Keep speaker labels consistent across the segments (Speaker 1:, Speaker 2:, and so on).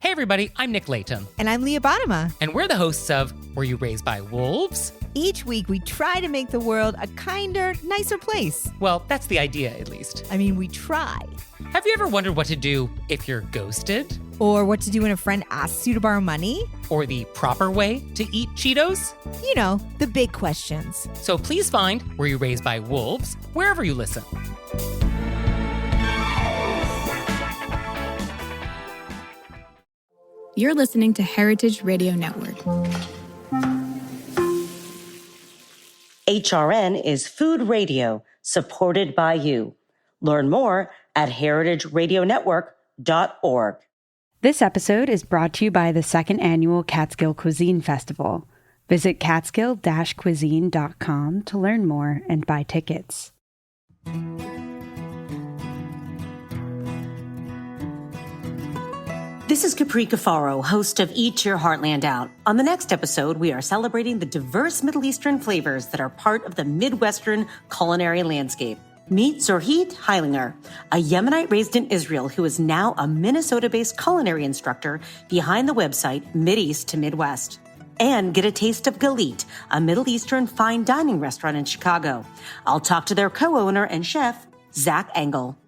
Speaker 1: Hey everybody, I'm Nick Layton.
Speaker 2: And I'm Leah Bottima.
Speaker 1: And we're the hosts of Were You Raised by Wolves?
Speaker 2: Each week we try to make the world a kinder, nicer place.
Speaker 1: Well, that's the idea, at least.
Speaker 2: I mean, we try.
Speaker 1: Have you ever wondered what to do if you're ghosted?
Speaker 2: Or what to do when a friend asks you to borrow money?
Speaker 1: Or the proper way to eat Cheetos?
Speaker 2: You know, the big questions.
Speaker 1: So please find Were You Raised by Wolves wherever you listen.
Speaker 3: You're listening to Heritage Radio Network.
Speaker 4: HRN is food radio supported by you. Learn more at heritageradionetwork.org.
Speaker 5: This episode is brought to you by the second annual Catskill Cuisine Festival. Visit catskill-cuisine.com to learn more and buy tickets.
Speaker 4: This is Capri Cafaro, host of Eat Your Heartland Out. On the next episode, we are celebrating the diverse Middle Eastern flavors that are part of the Midwestern culinary landscape. Meet Zorhit Heilinger, a Yemenite raised in Israel who is now a Minnesota-based culinary instructor behind the website Mideast to Midwest. And get a taste of Galit, a Middle Eastern fine dining restaurant in Chicago. I'll talk to their co-owner and chef, Zach Engel.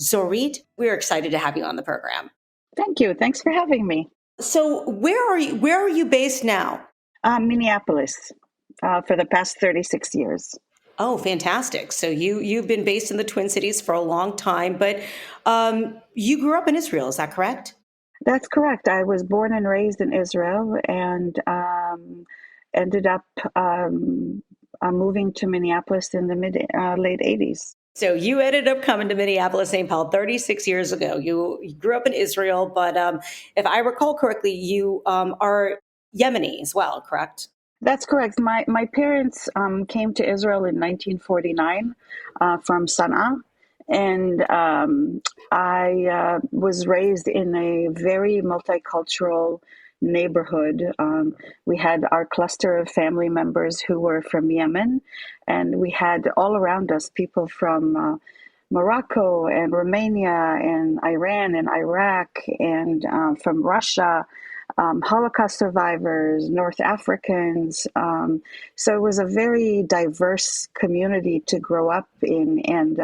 Speaker 4: Zorhit, we're excited to have you on the program.
Speaker 6: Thank you. Thanks for having me.
Speaker 4: So where are you based now?
Speaker 6: Minneapolis, for the past 36 years.
Speaker 4: Oh, fantastic. So you've been based in the Twin Cities for a long time, but you grew up in Israel, is that correct?
Speaker 6: That's correct. I was born and raised in Israel and ended up moving to Minneapolis in the late 80s.
Speaker 4: So you ended up coming to Minneapolis, St. Paul 36 years ago. You grew up in Israel, but if I recall correctly, you are Yemeni as well, correct?
Speaker 6: That's correct. My parents came to Israel in 1949 from Sana'a, and I was raised in a very multicultural neighborhood. We had our cluster of family members who were from Yemen, and we had all around us people from Morocco and Romania and Iran and Iraq and from Russia. Holocaust survivors, North Africans. So it was a very diverse community to grow up in, and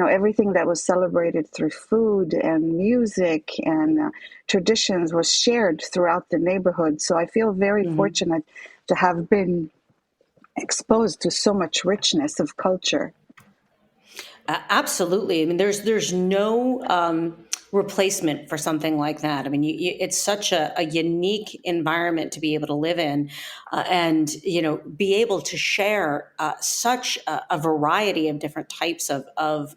Speaker 6: everything that was celebrated through food and music and traditions was shared throughout the neighborhood. So I feel very fortunate to have been exposed to so much richness of culture.
Speaker 4: Absolutely. I mean, there's no replacement for something like that. I mean, it's such a unique environment to be able to live in, and be able to share such a variety of different types of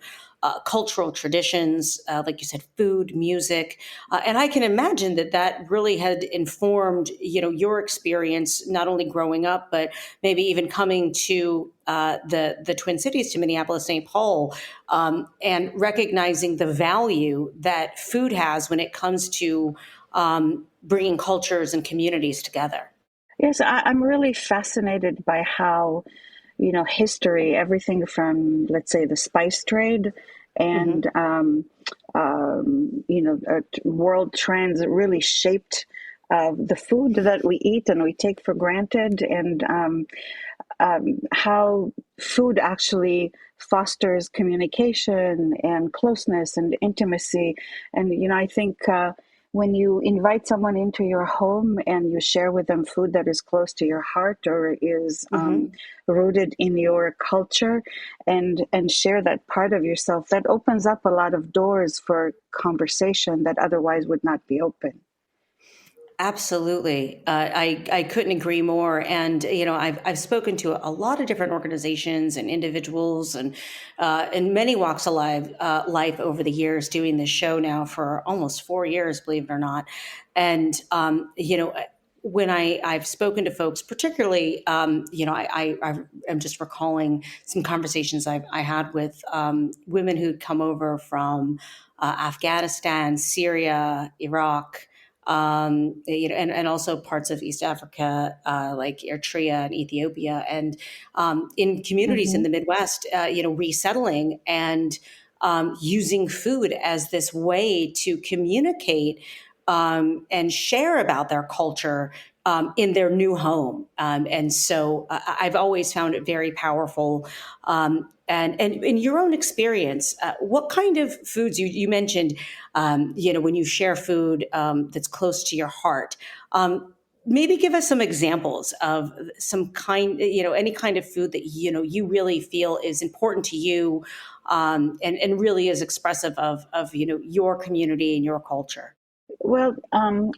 Speaker 4: cultural traditions, like you said, food, music, and I can imagine that really had informed your experience, not only growing up, but maybe even coming to the Twin Cities, to Minneapolis, St. Paul, and recognizing the value that food has when it comes to bringing cultures and communities together.
Speaker 6: Yes, I'm really fascinated by how, history, everything from, let's say, the spice trade and, world trends really shaped the food that we eat and we take for granted, and how food actually fosters communication and closeness and intimacy. And, I think when you invite someone into your home and you share with them food that is close to your heart or is rooted in your culture, and share that part of yourself, that opens up a lot of doors for conversation that otherwise would not be open.
Speaker 4: Absolutely. I couldn't agree more. And, I've spoken to a lot of different organizations and individuals and in many walks of life over the years, doing this show now for almost 4 years, believe it or not. And, when I've spoken to folks, particularly, I'm just recalling some conversations I had with women who'd come over from Afghanistan, Syria, Iraq, and also parts of East Africa, like Eritrea and Ethiopia, and in communities in the Midwest, resettling and using food as this way to communicate and share about their culture in their new home. And so I've always found it very powerful. And in your own experience, what kind of foods you mentioned, when you share food that's close to your heart, maybe give us some examples of some kind, any kind of food that, you really feel is important to you, and really is expressive of, your community and your culture.
Speaker 6: Well,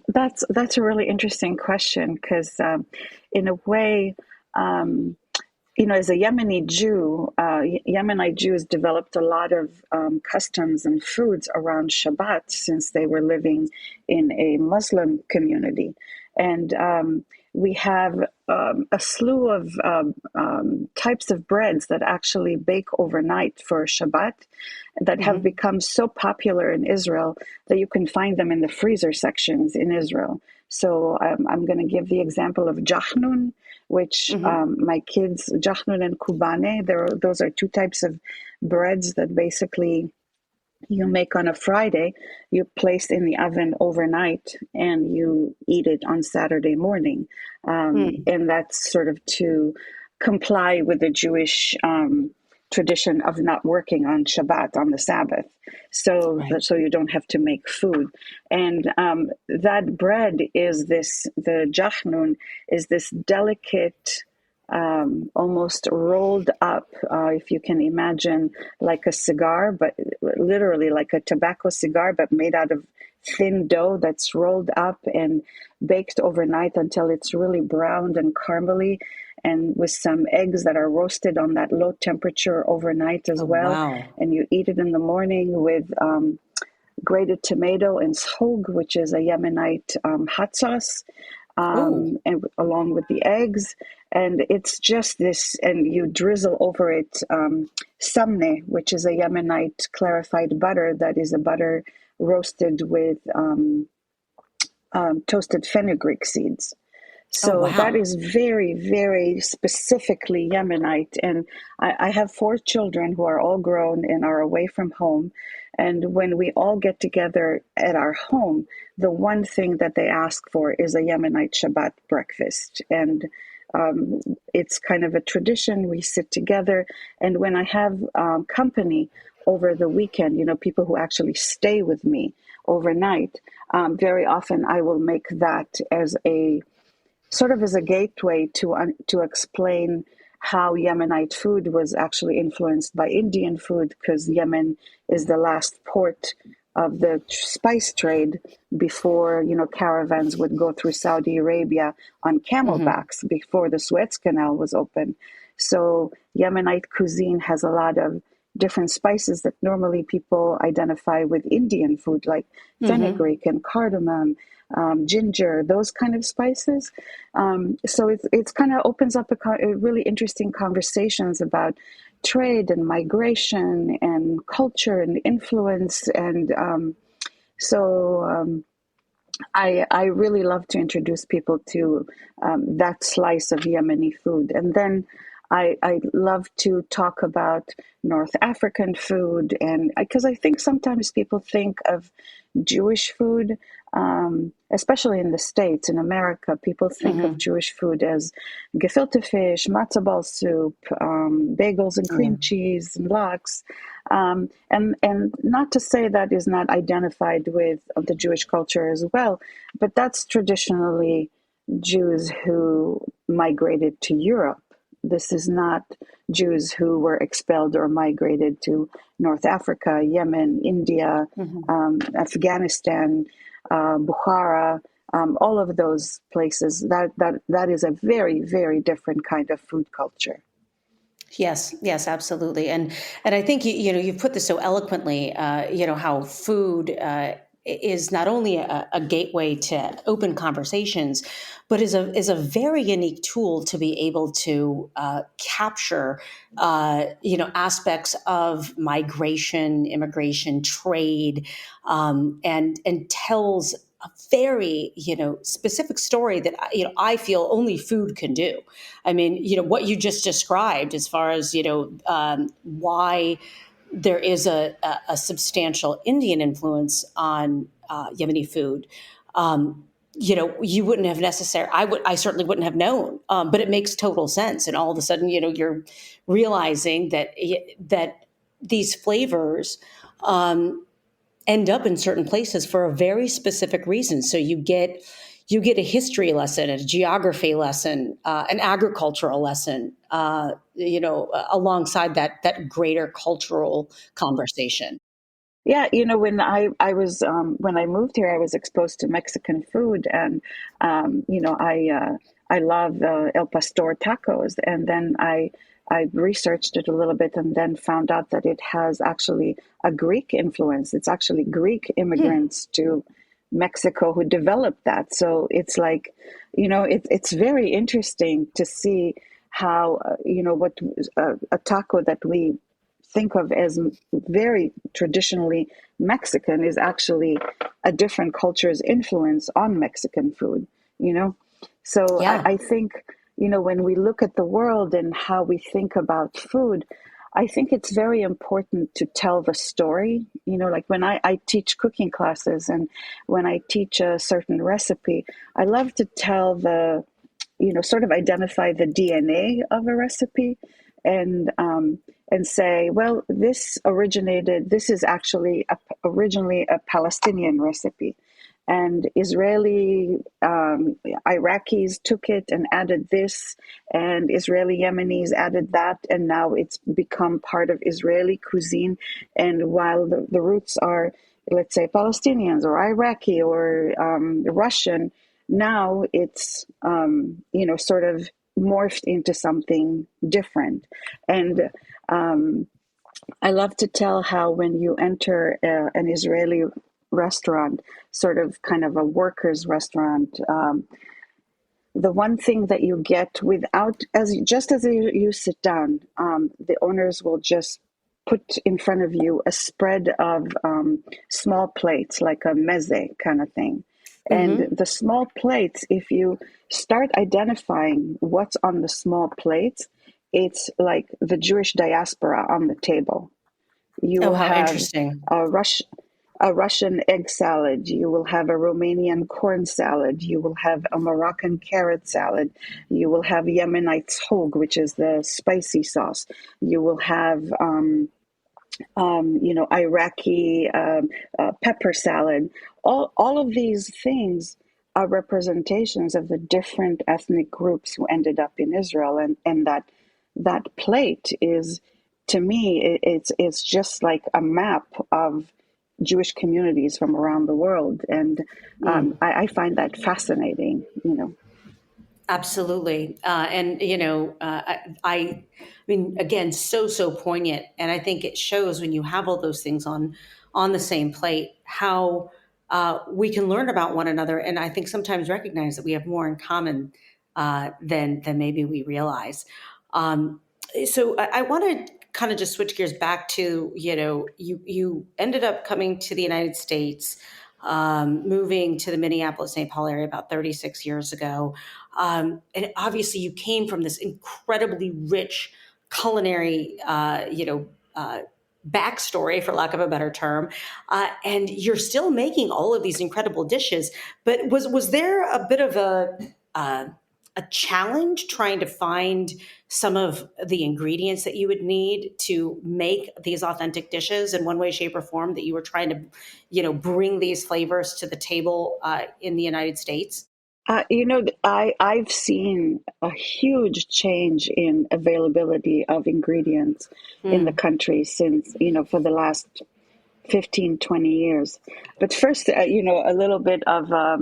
Speaker 6: that's a really interesting question because, in a way, as a Yemeni Jew, Yemenite Jews developed a lot of customs and foods around Shabbat since they were living in a Muslim community. And we have a slew of types of breads that actually bake overnight for Shabbat that have become so popular in Israel that you can find them in the freezer sections in Israel. So I'm going to give the example of jachnun, which my kids, jachnun and kubane, those are two types of breads that basically you make on a Friday, you place in the oven overnight, and you eat it on Saturday morning. And that's sort of to comply with the Jewish tradition of not working on Shabbat, on the Sabbath, so you don't have to make food. And that bread is the jachnun is this delicate, almost rolled up, if you can imagine, like a cigar, but literally like a tobacco cigar, but made out of thin dough that's rolled up and baked overnight until it's really browned and caramely, and with some eggs that are roasted on that low temperature overnight as well.
Speaker 4: Wow.
Speaker 6: And you eat it in the morning with grated tomato and shog, which is a Yemenite hot sauce, and along with the eggs. And it's just this, and you drizzle over it samne, which is a Yemenite clarified butter that is a butter roasted with toasted fenugreek seeds. So that is very, very specifically Yemenite. And I have 4 children who are all grown and are away from home. And when we all get together at our home, the one thing that they ask for is a Yemenite Shabbat breakfast. And it's kind of a tradition. We sit together. And when I have company over the weekend, people who actually stay with me overnight, very often I will make that as a sort of as a gateway to explain how Yemenite food was actually influenced by Indian food, because Yemen is the last port of the spice trade before, caravans would go through Saudi Arabia on camelbacks before the Suez Canal was open. So Yemenite cuisine has a lot of different spices that normally people identify with Indian food, like fenugreek and cardamom, ginger, those kind of spices. So it's kind of opens up a really interesting conversations about trade and migration and culture and influence. And I really love to introduce people to that slice of Yemeni food. And then I love to talk about North African food, and because I think sometimes people think of Jewish food, especially in the States, in America, people think of Jewish food as gefilte fish, matzo ball soup, bagels and cream cheese and lox. And not to say that is not identified with the Jewish culture as well, but that's traditionally Jews who migrated to Europe. This is not Jews who were expelled or migrated to North Africa, Yemen, India, Afghanistan, Bukhara, all of those places. That is a very, very different kind of food culture.
Speaker 4: Yes, absolutely. And I think you've put this so eloquently, how food is not only a gateway to open conversations, but is a very unique tool to be able to capture, aspects of migration, immigration, trade, and tells a very, specific story that, I feel only food can do. I mean, what you just described as far as, why there is a substantial Indian influence on Yemeni food. You wouldn't have I certainly wouldn't have known, but it makes total sense. And all of a sudden, you're realizing that these flavors end up in certain places for a very specific reason. So you get a history lesson, a geography lesson, an agricultural lesson, alongside that greater cultural conversation.
Speaker 6: Yeah, when when I moved here, I was exposed to Mexican food, and I love El Pastor tacos, and then I researched it a little bit, and then found out that it has actually a Greek influence. It's actually Greek immigrants to Mexico who developed that. So it's like, it's very interesting to see how what a taco that we think of as very traditionally Mexican is actually a different culture's influence on Mexican food, So
Speaker 4: Yeah.
Speaker 6: I think, when we look at the world and how we think about food, I think it's very important to tell the story. Like when I teach cooking classes, and when I teach a certain recipe, I love to tell sort of identify the DNA of a recipe, and say, well, this is actually originally a Palestinian recipe. And Iraqis took it and added this, and Israeli Yemenis added that, and now it's become part of Israeli cuisine. And while the roots are, let's say, Palestinians or Iraqi or Russian, now it's, sort of morphed into something different. And I love to tell how when you enter an Israeli restaurant, sort of kind of a worker's restaurant, the one thing that you get as you sit down, the owners will just put in front of you a spread of small plates, like a meze kind of thing. And the small plates, if you start identifying what's on the small plates, it's like the Jewish diaspora on the table. You will
Speaker 4: How
Speaker 6: have
Speaker 4: interesting.
Speaker 6: a Russian egg salad. You will have a Romanian corn salad. You will have a Moroccan carrot salad. You will have Yemenite tzhog, which is the spicy sauce. You will have Iraqi pepper salad. All of these things are representations of the different ethnic groups who ended up in Israel, and that plate is, to me, it's just like a map of Jewish communities from around the world, and I find that fascinating.
Speaker 4: Absolutely. I mean, again, so poignant. And I think it shows when you have all those things on the same plate, how we can learn about one another. And I think sometimes recognize that we have more in common than maybe we realize. So I want to kind of just switch gears back to, you ended up coming to the United States, moving to the Minneapolis-St. Paul area about 36 years ago. And obviously you came from this incredibly rich culinary, backstory, for lack of a better term. And you're still making all of these incredible dishes. But was there a bit of a challenge trying to find some of the ingredients that you would need to make these authentic dishes in one way, shape, or form, that you were trying to, bring these flavors to the table in the United States?
Speaker 6: I've seen a huge change in availability of ingredients in the country since, for the last 15, 20 years. But first, a little bit of a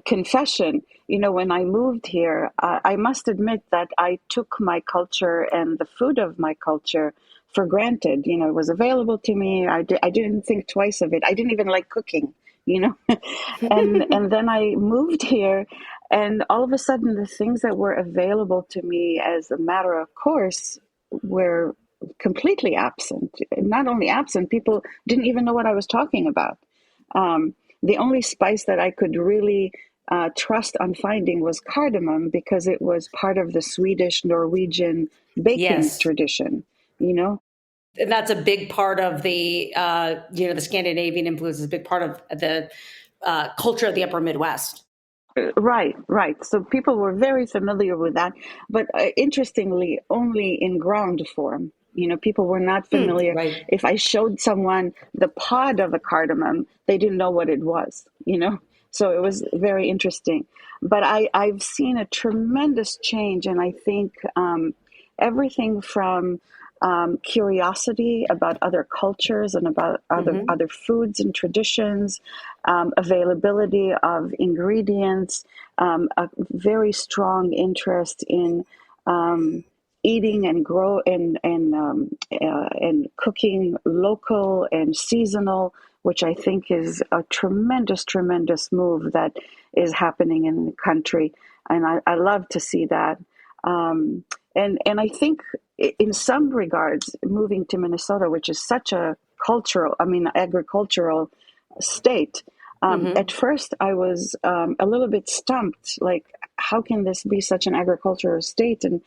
Speaker 6: confession. When I moved here, I must admit that I took my culture and the food of my culture for granted. It was available to me. I didn't think twice of it. I didn't even like cooking, and then I moved here, and all of a sudden the things that were available to me as a matter of course were completely absent. Not only absent, people didn't even know what I was talking about. The only spice that I could really trust on finding was cardamom, because it was part of the Swedish Norwegian baking
Speaker 4: Yes.
Speaker 6: tradition,
Speaker 4: And that's a big part of the Scandinavian influence is a big part of the culture of the Upper Midwest.
Speaker 6: Right, right. So people were very familiar with that, but interestingly, only in ground form. People were not familiar.
Speaker 4: Right.
Speaker 6: If I showed someone the pod of a cardamom, they didn't know what it was. So it was very interesting. But I've seen a tremendous change, and I think everything from curiosity about other cultures and about other foods and traditions, availability of ingredients, a very strong interest in eating and and cooking local and seasonal, which I think is a tremendous move that is happening in the country, and I love to see that. And I think in some regards, moving to Minnesota, which is such a agricultural state, at first I was a little bit stumped, like, how can this be such an agricultural state and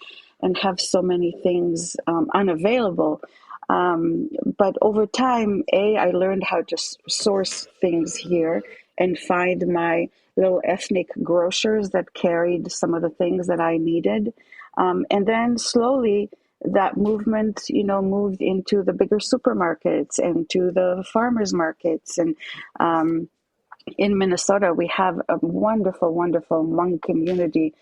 Speaker 6: have so many things unavailable? But over time, I learned how to source things here and find my little ethnic grocers that carried some of the things that I needed. And then slowly that movement, moved into the bigger supermarkets and to the farmers markets. And in Minnesota, we have a wonderful Hmong community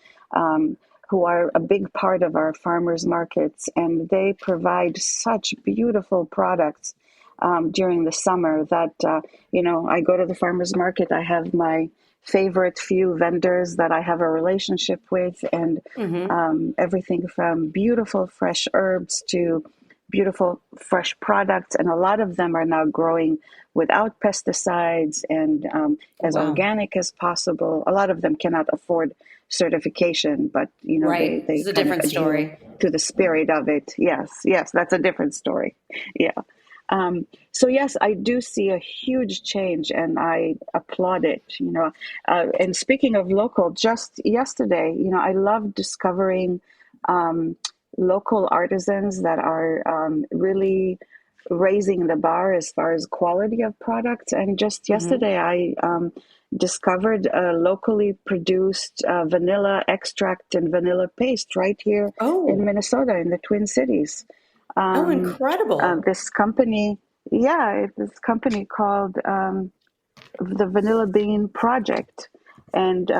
Speaker 6: who are a big part of our farmers markets, and they provide such beautiful products during the summer that, I go to the farmers market, I have my favorite few vendors that I have a relationship with, and everything from beautiful fresh herbs to beautiful fresh products. And a lot of them are now growing without pesticides and as organic as possible. A lot of them cannot afford certification, but
Speaker 4: Right.
Speaker 6: they
Speaker 4: It's a
Speaker 6: kind
Speaker 4: different
Speaker 6: of
Speaker 4: story.
Speaker 6: to the spirit of it. Yes, that's a different story. Yeah. So yes, I do see a huge change, and I applaud it. And speaking of local, just yesterday, I love discovering local artisans that are really raising the bar as far as quality of products. And just yesterday, I discovered a locally produced vanilla extract and vanilla paste right here in
Speaker 4: Oh,
Speaker 6: Minnesota, in the Twin Cities.
Speaker 4: incredible.
Speaker 6: This company called the Vanilla Bean Project. And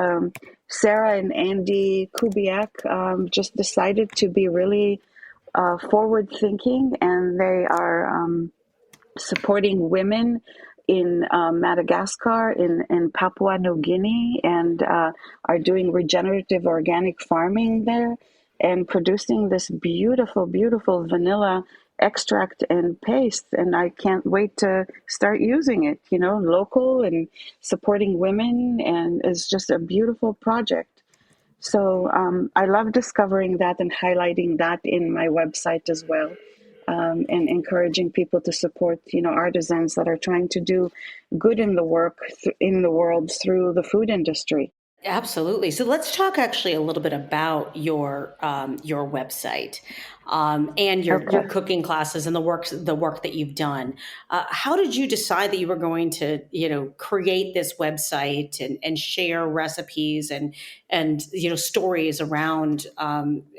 Speaker 6: Sarah and Andy Kubiak just decided to be really forward thinking, and they are supporting women in Madagascar, in Papua New Guinea, and are doing regenerative organic farming there and producing this beautiful vanilla extract and paste. And I can't wait to start using it, local and supporting women. And it's just a beautiful project. So I love discovering that and highlighting that in my website as well, and encouraging people to support, artisans that are trying to do good in the world through the food industry.
Speaker 4: Absolutely. So let's talk actually a little bit about your website and your
Speaker 6: Okay.
Speaker 4: cooking classes and the work that you've done. How did you decide that you were going to create this website and share recipes and stories around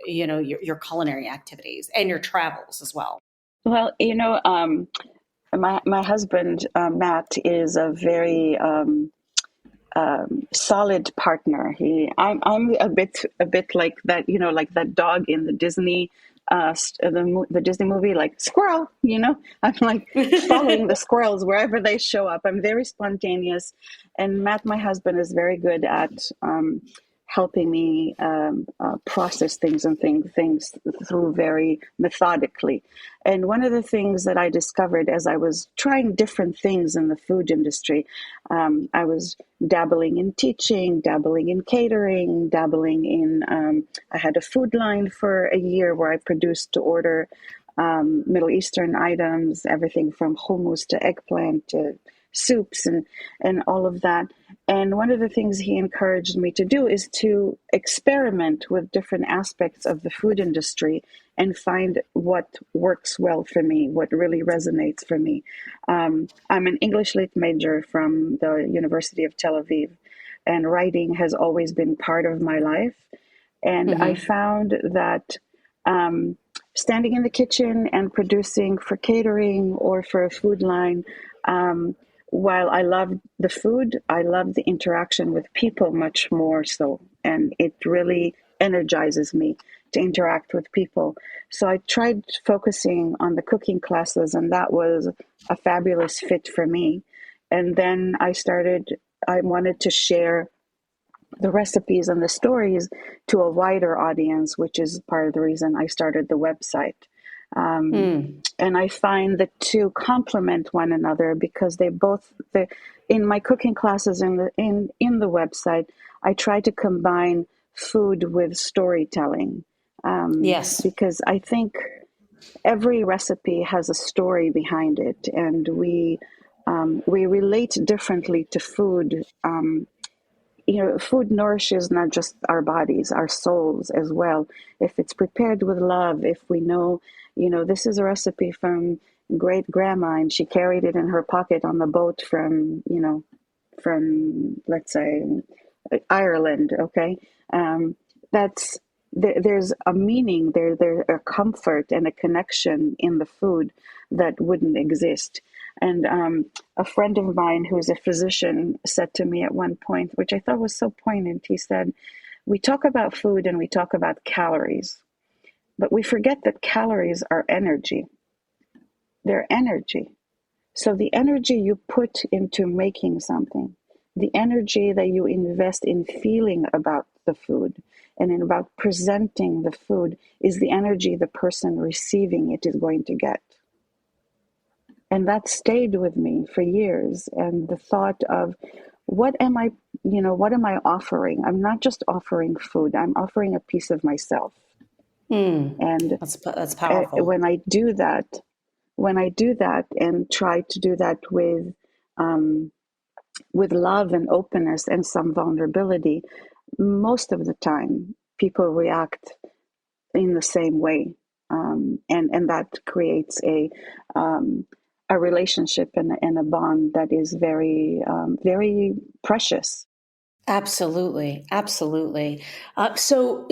Speaker 4: your culinary activities and your travels as well?
Speaker 6: Well, my husband Matt is a very solid partner. I'm a bit like that, like that dog in the Disney the Disney movie, like squirrel. I'm like following the squirrels wherever they show up. I'm very spontaneous, and Matt, my husband, is very good at helping me process things and things through very methodically. And one of the things that I discovered as I was trying different things in the food industry, I was dabbling in teaching, dabbling in catering, dabbling in, I had a food line for a year where I produced to order Middle Eastern items, everything from hummus to eggplant to soups and all of that. And one of the things he encouraged me to do is to experiment with different aspects of the food industry and find what works well for me, what really resonates for me. I'm an English lit major from the University of Tel Aviv, and writing has always been part of my life. And I found that standing in the kitchen and producing for catering or for a food line, while I love the food, I love the interaction with people much more so. And it really energizes me to interact with people. So I tried focusing on the cooking classes, and that was a fabulous fit for me. And then I wanted to share the recipes and the stories to a wider audience, which is part of the reason I started the website. And I find the two complement one another because in my cooking classes in the website, I try to combine food with storytelling.
Speaker 4: Yes.
Speaker 6: Because I think every recipe has a story behind it, and we relate differently to food. Food nourishes not just our bodies, our souls as well. If it's prepared with love, if we know, this is a recipe from great grandma and she carried it in her pocket on the boat from let's say Ireland. Okay. There's a meaning there, a comfort and a connection in the food that wouldn't exist. And a friend of mine who's a physician said to me at one point, which I thought was so poignant, he said, we talk about food and we talk about calories, but we forget that calories are energy. They're energy. So the energy you put into making something, the energy that you invest in feeling about the food and in about presenting the food is the energy the person receiving it is going to get. And that stayed with me for years. And the thought of what am I offering? I'm not just offering food. I'm offering a piece of myself. And
Speaker 4: that's powerful.
Speaker 6: When I do that and try to do that with love and openness and some vulnerability, most of the time people react in the same way. And that creates a relationship and a bond that is very, very precious.
Speaker 4: Absolutely. Absolutely. So,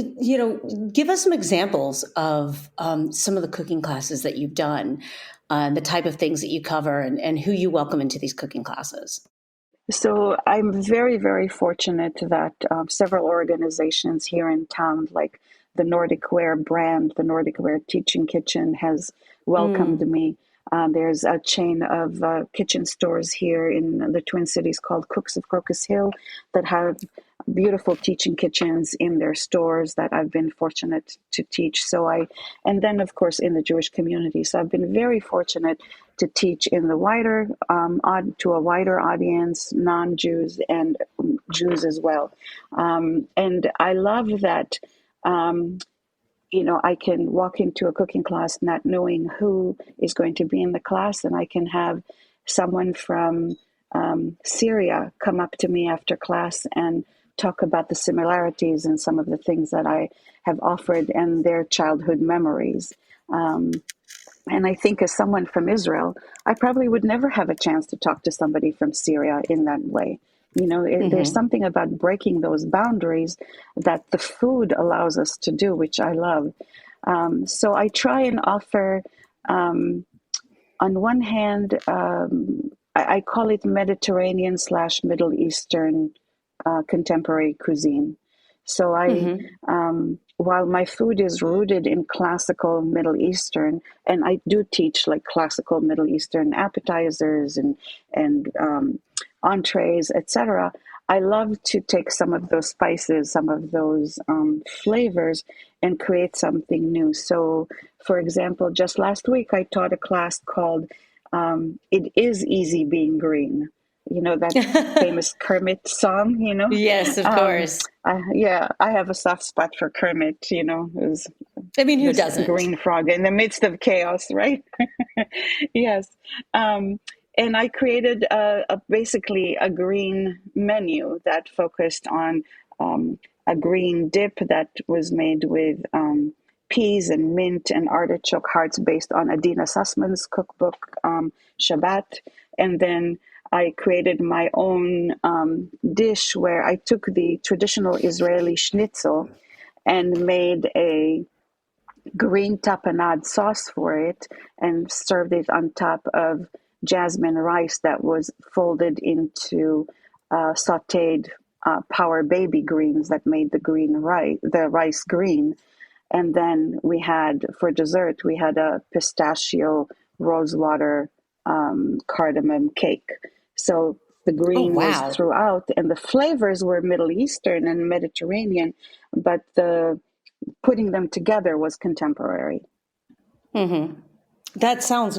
Speaker 4: give us some examples of some of the cooking classes that you've done, the type of things that you cover and who you welcome into these cooking classes.
Speaker 6: So I'm very, very fortunate that several organizations here in town, like the Nordic Ware brand, the Nordic Ware Teaching Kitchen, has welcomed me. There's a chain of kitchen stores here in the Twin Cities called Cooks of Crocus Hill that have beautiful teaching kitchens in their stores that I've been fortunate to teach. And then of course in the Jewish community. So I've been very fortunate to teach in the wider, to a wider audience, non-Jews and Jews as well. And I love that, I can walk into a cooking class not knowing who is going to be in the class, and I can have someone from Syria come up to me after class and talk about the similarities and some of the things that I have offered and their childhood memories. And I think as someone from Israel, I probably would never have a chance to talk to somebody from Syria in that way. There's something about breaking those boundaries that the food allows us to do, which I love. So I try and offer, on one hand, I call it Mediterranean / Middle Eastern contemporary cuisine. So while my food is rooted in classical Middle Eastern, and I do teach like classical Middle Eastern appetizers and entrees, etc., I love to take some of those spices, some of those flavors, and create something new. So, for example, just last week I taught a class called "It Is Easy Being Green." That famous Kermit song.
Speaker 4: Yes, of course.
Speaker 6: I have a soft spot for Kermit.
Speaker 4: Who doesn't?
Speaker 6: Green frog in the midst of chaos, right? Yes. And I created basically a green menu that focused on a green dip that was made with peas and mint and artichoke hearts based on Adina Sussman's cookbook, Shabbat. And then I created my own dish where I took the traditional Israeli schnitzel and made a green tapenade sauce for it and served it on top of jasmine rice that was folded into sauteed power baby greens that made the rice green. And then we had, for dessert, we had a pistachio rosewater cardamom cake. So the green was throughout, and the flavors were Middle Eastern and Mediterranean, but the putting them together was contemporary.
Speaker 4: Mm-hmm. That sounds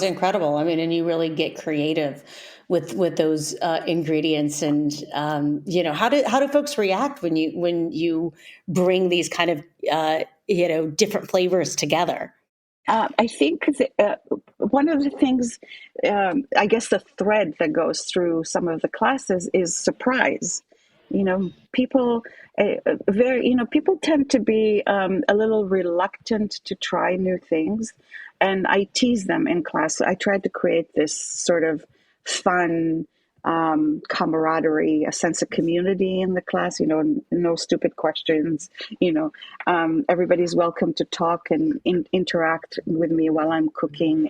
Speaker 4: incredible. I mean, and you really get creative with those ingredients. And how do folks react when you bring these kind of different flavors together?
Speaker 6: I think one of the things, I guess, the thread that goes through some of the classes is surprise. People people tend to be a little reluctant to try new things, and I tease them in class. I tried to create this sort of fun camaraderie, a sense of community in the class. No stupid questions. Everybody's welcome to talk and interact with me while I'm cooking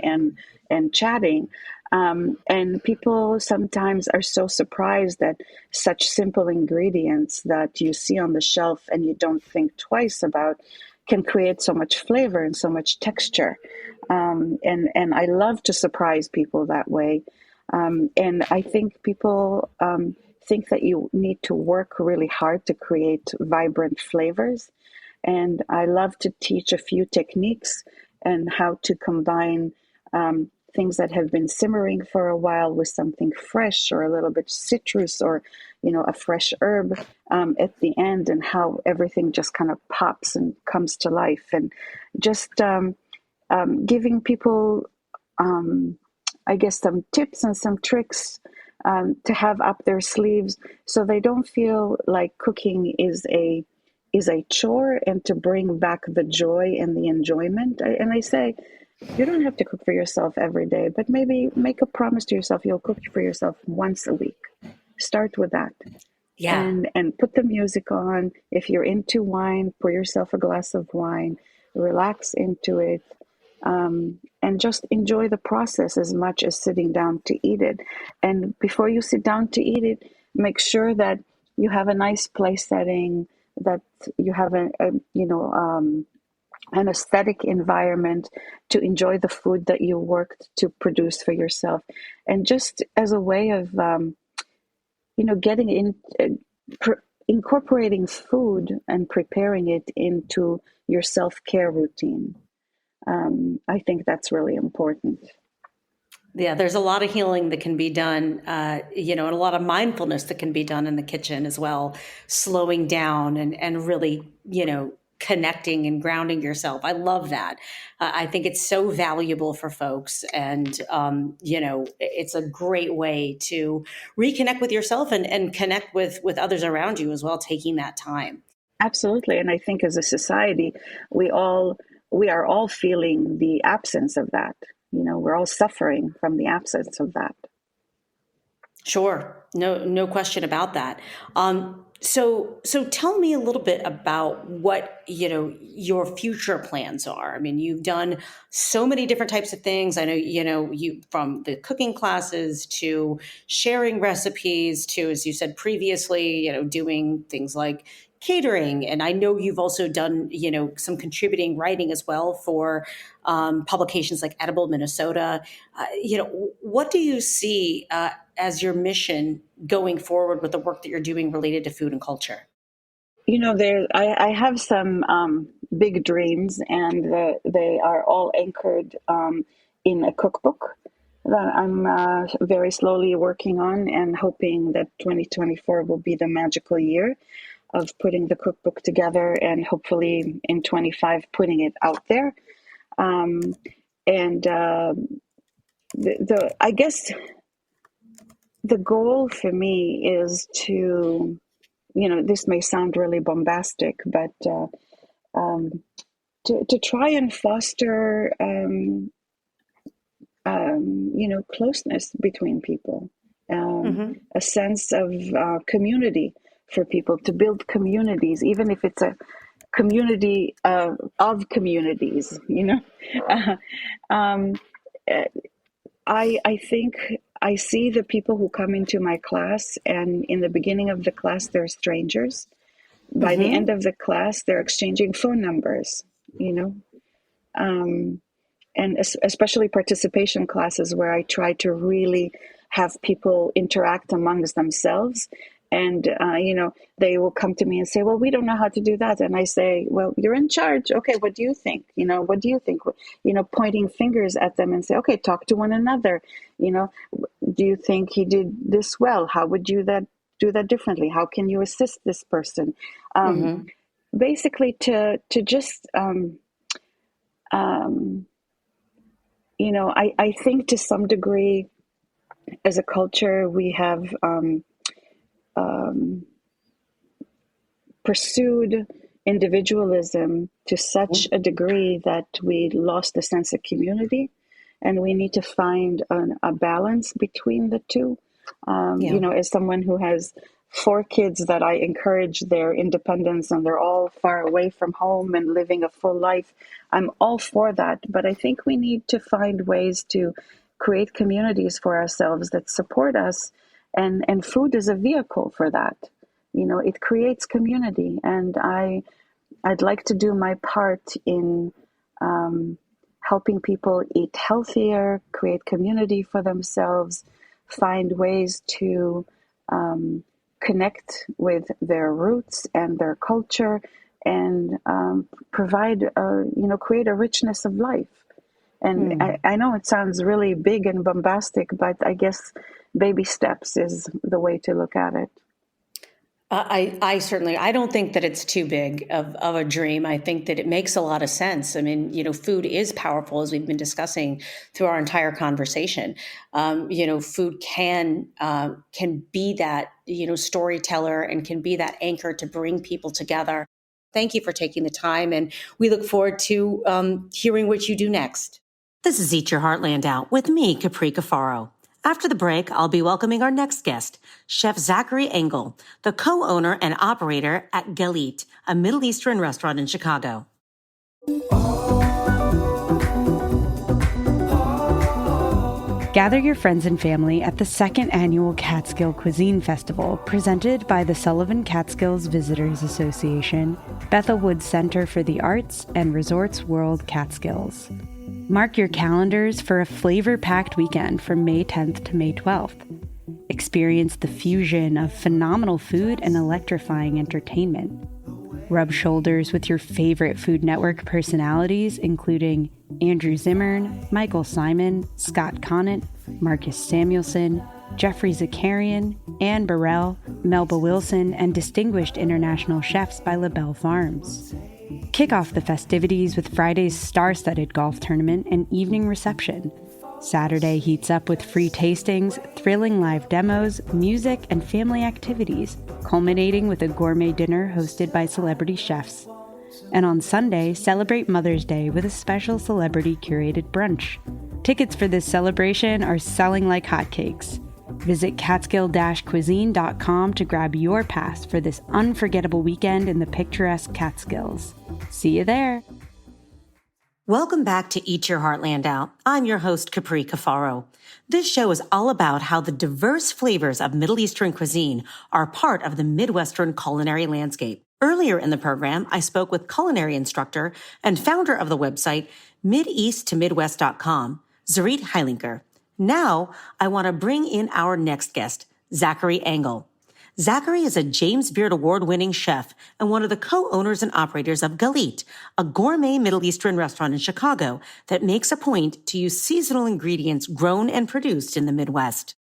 Speaker 6: and chatting. And people sometimes are so surprised that such simple ingredients that you see on the shelf and you don't think twice about can create so much flavor and so much texture. And I love to surprise people that way. And I think people think that you need to work really hard to create vibrant flavors. And I love to teach a few techniques and how to combine things that have been simmering for a while with something fresh or a little bit citrus or, a fresh herb at the end, and how everything just kind of pops and comes to life. And just giving people, I guess, some tips and some tricks to have up their sleeves so they don't feel like cooking is a chore, and to bring back the joy and the enjoyment. And I say, you don't have to cook for yourself every day, but maybe make a promise to yourself you'll cook for yourself once a week. Start with that.
Speaker 4: Yeah.
Speaker 6: And put the music on. If you're into wine, pour yourself a glass of wine, relax into it, and just enjoy the process as much as sitting down to eat it. And before you sit down to eat it, make sure that you have a nice place setting, that you have an aesthetic environment to enjoy the food that you worked to produce for yourself. And just as a way of, getting in, incorporating food and preparing it into your self-care routine. I think that's really important.
Speaker 4: Yeah, there's a lot of healing that can be done, and a lot of mindfulness that can be done in the kitchen as well, slowing down and really, connecting and grounding yourself. I love that. I think it's so valuable for folks. And, it's a great way to reconnect with yourself and connect with others around you as well, taking that time.
Speaker 6: Absolutely. And I think as a society, we are all feeling the absence of that. We're all suffering from the absence of that.
Speaker 4: Sure. No question about that. So tell me a little bit about what, your future plans are. I mean, you've done so many different types of things. I know, you from the cooking classes to sharing recipes to, as you said previously, doing things like catering. And I know you've also done, some contributing writing as well for publications like Edible Minnesota. What do you see as your mission going forward with the work that you're doing related to food and culture?
Speaker 6: I have some big dreams, and they are all anchored in a cookbook that I'm very slowly working on, and hoping that 2024 will be the magical year of putting the cookbook together, and hopefully in 25 putting it out there. I guess the goal for me is to, this may sound really bombastic, but to try and foster, closeness between people, a sense of community for people, to build communities, even if it's a community of communities, I think I see the people who come into my class, and in the beginning of the class, they're strangers. By the end of the class, they're exchanging phone numbers, and especially participation classes where I try to really have people interact amongst themselves. And, they will come to me and say, well, we don't know how to do that. And I say, well, you're in charge. Okay, what do you think? What do you think? Pointing fingers at them and say, okay, talk to one another. Do you think he did this well? How would you do that differently? How can you assist this person? Basically to just, I think to some degree, as a culture, we have pursued individualism to such a degree that we lost the sense of community, and we need to find a balance between the two. As someone who has 4 kids that I encourage their independence and they're all far away from home and living a full life, I'm all for that. But I think we need to find ways to create communities for ourselves that support us. And food is a vehicle for that. It creates community. And I'd like to do my part in helping people eat healthier, create community for themselves, find ways to connect with their roots and their culture, and provide, create a richness of life. And I know it sounds really big and bombastic, but I guess baby steps is the way to look at it.
Speaker 4: I certainly, I don't think that it's too big of a dream. I think that it makes a lot of sense. I mean, food is powerful, as we've been discussing through our entire conversation. Food can be that, storyteller, and can be that anchor to bring people together. Thank you for taking the time, and we look forward to hearing what you do next. This is Eat Your Heartland Out with me, Capri Cafaro. After the break, I'll be welcoming our next guest, Chef Zachary Engel, the co-owner and operator at Galit, a Middle Eastern restaurant in Chicago.
Speaker 5: Gather your friends and family at the 2nd Annual Catskill Cuisine Festival, presented by the Sullivan Catskills Visitors Association, Bethel Woods Center for the Arts, and Resorts World Catskills. Mark your calendars for a flavor-packed weekend from May 10th to May 12th. Experience the fusion of phenomenal food and electrifying entertainment. Rub shoulders with your favorite Food Network personalities, including Andrew Zimmern, Michael Simon, Scott Conant, Marcus Samuelson, Jeffrey Zakarian, Anne Burrell, Melba Wilson, and distinguished international chefs by LaBelle Farms. Kick off the festivities with Friday's star-studded golf tournament and evening reception. Saturday heats up with free tastings, thrilling live demos, music, and family activities, culminating with a gourmet dinner hosted by celebrity chefs. And on Sunday, celebrate Mother's Day with a special celebrity-curated brunch. Tickets for this celebration are selling like hotcakes. Visit catskill-cuisine.com to grab your pass for this unforgettable weekend in the picturesque Catskills. See you there.
Speaker 4: Welcome back to Eat Your Heartland Out. I'm your host, Capri Cafaro. This show is all about how the diverse flavors of Middle Eastern cuisine are part of the Midwestern culinary landscape. Earlier in the program, I spoke with culinary instructor and founder of the website MideastToMidwest.com, Zarit Heilinker. Now, I want to bring in our next guest, Zachary Engel. Zachary is a James Beard Award-winning chef and one of the co-owners and operators of Galit, a gourmet Middle Eastern restaurant in Chicago that makes a point to use seasonal ingredients grown and produced in the Midwest.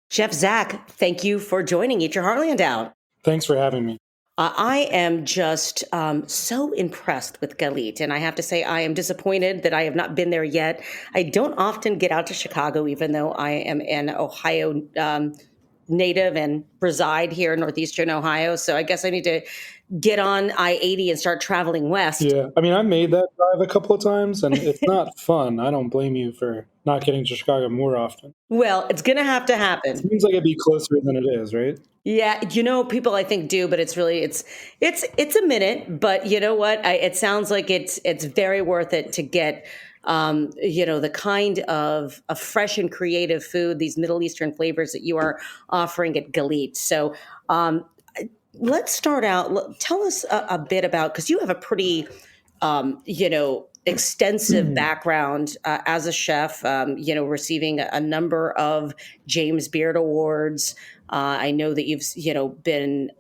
Speaker 4: Chef Zach, thank you for joining Eat Your Heartland Out.
Speaker 7: Thanks for having me.
Speaker 4: I am just so impressed with Galit. And I have to say, I am disappointed that I have not been there yet. I don't often get out to Chicago, even though I am an Ohio native and reside here in Northeastern Ohio. So I guess I need to get on I-80 and start traveling west.
Speaker 7: Yeah, I mean, I made that drive a couple of times, and it's not fun. I don't blame you for not getting to Chicago more often.
Speaker 4: Well, it's going to have to happen.
Speaker 7: It seems like it'd be closer than it is, right?
Speaker 4: Yeah, people I think do, but it's really it's a minute. But you know what? It sounds like it's very worth it to get the kind of a fresh and creative food, these Middle Eastern flavors that you are offering at Galit. So let's start out. Tell us a bit about, because you have a pretty extensive background as a chef, receiving a number of James Beard Awards. I know that you've, been,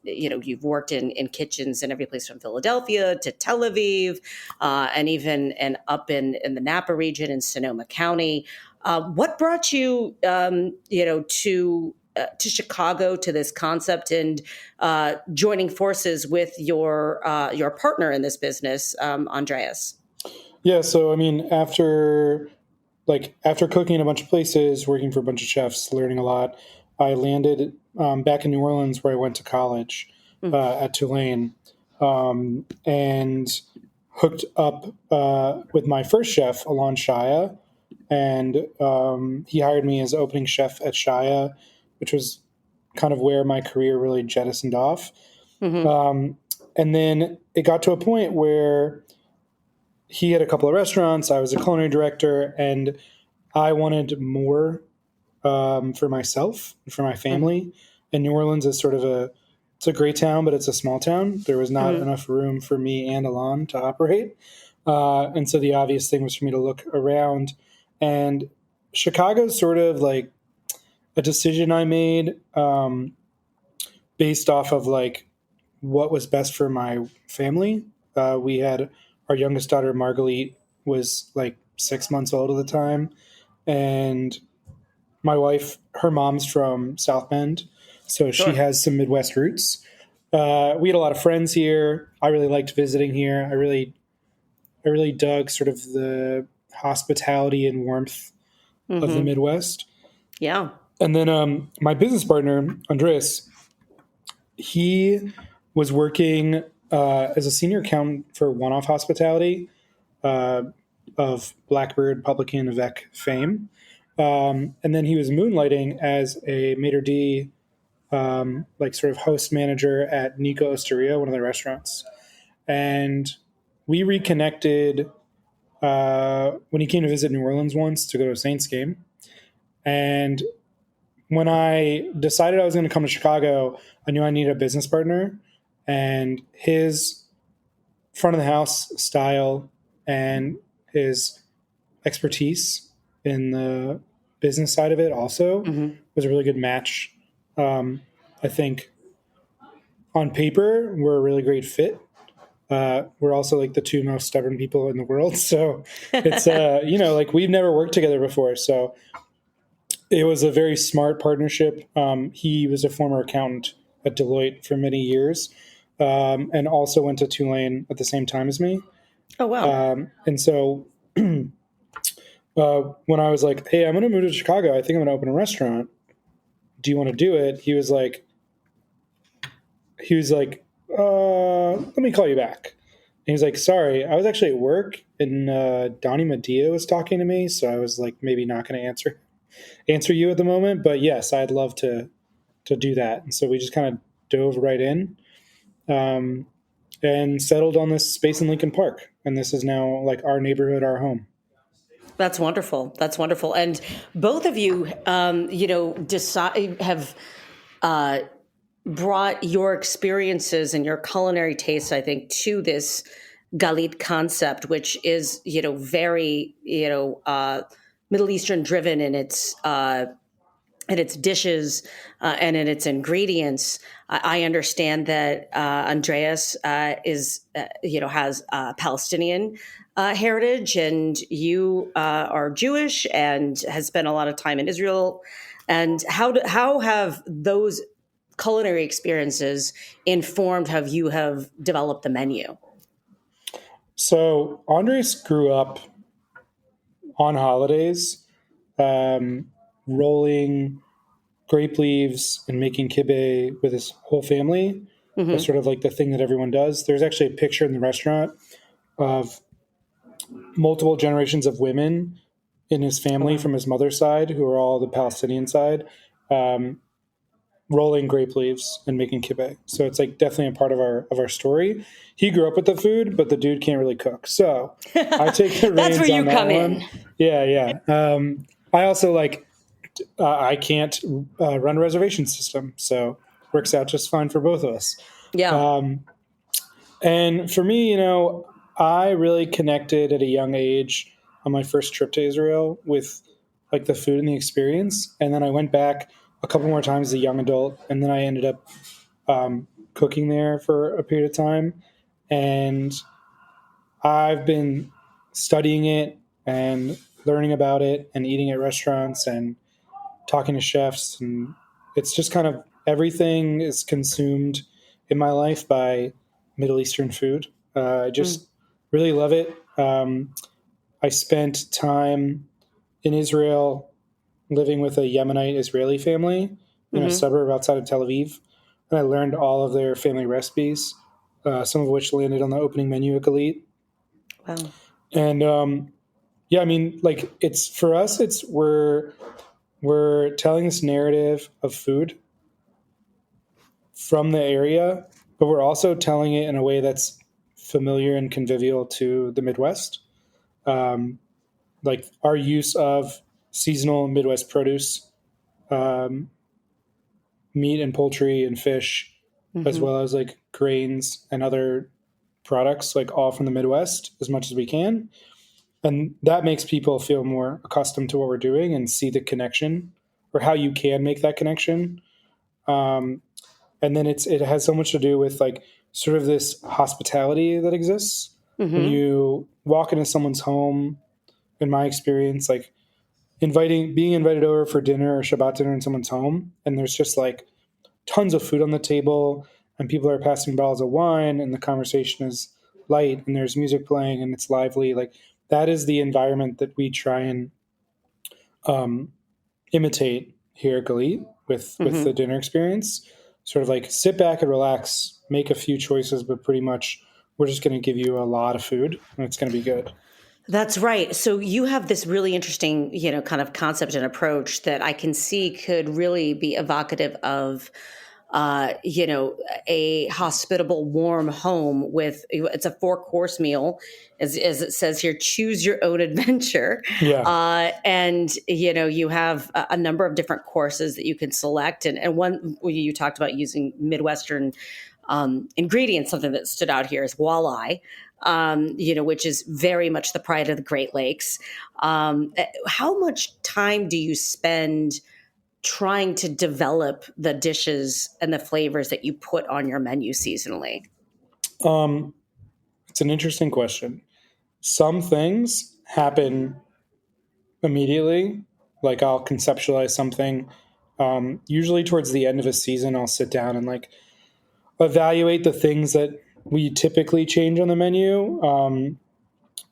Speaker 4: you've worked in kitchens in every place from Philadelphia to Tel Aviv, and up in the Napa region in Sonoma County. What brought you, to Chicago, to this concept, and joining forces with your partner in this business, Andreas?
Speaker 7: Yeah, so I mean, after cooking in a bunch of places, working for a bunch of chefs, learning a lot, I landed back in New Orleans, where I went to college at Tulane, and hooked up with my first chef, Alon Shaya, and he hired me as opening chef at Shaya, which was kind of where my career really jettisoned off. And then it got to a point where he had a couple of restaurants, I was a culinary director, and I wanted more for myself, for my family. And New Orleans is it's a great town, but it's a small town. There was not enough room for me and Alon to operate. And so the obvious thing was for me to look around. And Chicago's sort of like a decision I made based off of like what was best for my family. We had our youngest daughter, Margalit, was like 6 months old at the time. And my wife, her mom's from South Bend, so she has some Midwest roots. We had a lot of friends here. I really liked visiting here. I really dug sort of the hospitality and warmth of the Midwest.
Speaker 4: Yeah.
Speaker 7: And then my business partner, Andreas, he was working as a senior accountant for One-Off Hospitality of Blackbird, Publican, Avec fame. And then he was moonlighting as a maitre d', sort of host manager at Nico Osteria, one of their restaurants. And we reconnected when he came to visit New Orleans once to go to a Saints game. And when I decided I was going to come to Chicago, I knew I needed a business partner, and his front of the house style and his expertise in the business side of it also was a really good match. I think on paper, we're a really great fit. We're also like the two most stubborn people in the world. So it's, we've never worked together before. So it was a very smart partnership. He was a former accountant at Deloitte for many years, and also went to Tulane at the same time as me.
Speaker 4: Oh, wow.
Speaker 7: And so when I was like, hey, I'm going to move to Chicago, I think I'm going to open a restaurant. Do you want to do it? He was like, let me call you back. And he was like, sorry, I was actually at work, and Donnie Medea was talking to me. So I was like, maybe not going to answer you at the moment, but yes, I'd love to do that. And so we just kind of dove right in, and settled on this space in Lincoln Park. And this is now like our neighborhood, our home.
Speaker 4: That's wonderful. That's wonderful. And both of you, have brought your experiences and your culinary tastes, I think, to this Galit concept, which is, very, Middle Eastern driven in its dishes and in its ingredients. I understand that Andreas has Palestinian heritage, and you are Jewish and has spent a lot of time in Israel. And how have those culinary experiences informed how you have developed the menu?
Speaker 7: So Andres grew up on holidays, rolling grape leaves and making kibbeh with his whole family. That's sort of like the thing that everyone does. There's actually a picture in the restaurant of multiple generations of women in his family from his mother's side, who are all the Palestinian side, rolling grape leaves and making kibbeh. So it's like definitely a part of our story. He grew up with the food, but the dude can't really cook. So I take the reins
Speaker 4: That's where you
Speaker 7: on that
Speaker 4: come
Speaker 7: one.
Speaker 4: in.
Speaker 7: Yeah. I also I can't run a reservation system, so works out just fine for both of us.
Speaker 4: Yeah.
Speaker 7: And for me, I really connected at a young age on my first trip to Israel with like the food and the experience. And then I went back a couple more times as a young adult, and then I ended up cooking there for a period of time. And I've been studying it and learning about it and eating at restaurants and talking to chefs. And it's just kind of everything is consumed in my life by Middle Eastern food. I just really love it. I spent time in Israel living with a Yemenite Israeli family in a suburb outside of Tel Aviv. And I learned all of their family recipes, some of which landed on the opening menu at Galit.
Speaker 4: Wow.
Speaker 7: And it's for us, we're telling this narrative of food from the area, but we're also telling it in a way that's familiar and convivial to the Midwest. Like our use of seasonal Midwest produce, meat and poultry and fish, as well as like grains and other products, like all from the Midwest as much as we can. And that makes people feel more accustomed to what we're doing and see the connection or how you can make that connection. And then it has so much to do with like sort of this hospitality that exists. When you walk into someone's home, in my experience, like being invited over for dinner or Shabbat dinner in someone's home, and there's just like tons of food on the table and people are passing bottles of wine and the conversation is light and there's music playing and it's lively. Like that is the environment that we try and imitate here at Galit with the dinner experience. Sort of like sit back and relax, make a few choices, but pretty much we're just going to give you a lot of food and it's going to be good.
Speaker 4: That's right. So you have this really interesting, kind of concept and approach that I can see could really be evocative of, a hospitable, warm home it's a 4-course meal, as it says here, choose your own adventure.
Speaker 7: Yeah.
Speaker 4: And, you have a number of different courses that you can select. And one, you talked about using Midwestern ingredients. Something that stood out here is walleye. Which is very much the pride of the Great Lakes. How much time do you spend trying to develop the dishes and the flavors that you put on your menu seasonally?
Speaker 7: It's an interesting question. Some things happen immediately. Like I'll conceptualize something. Usually towards the end of a season, I'll sit down and like evaluate the things that we typically change on the menu.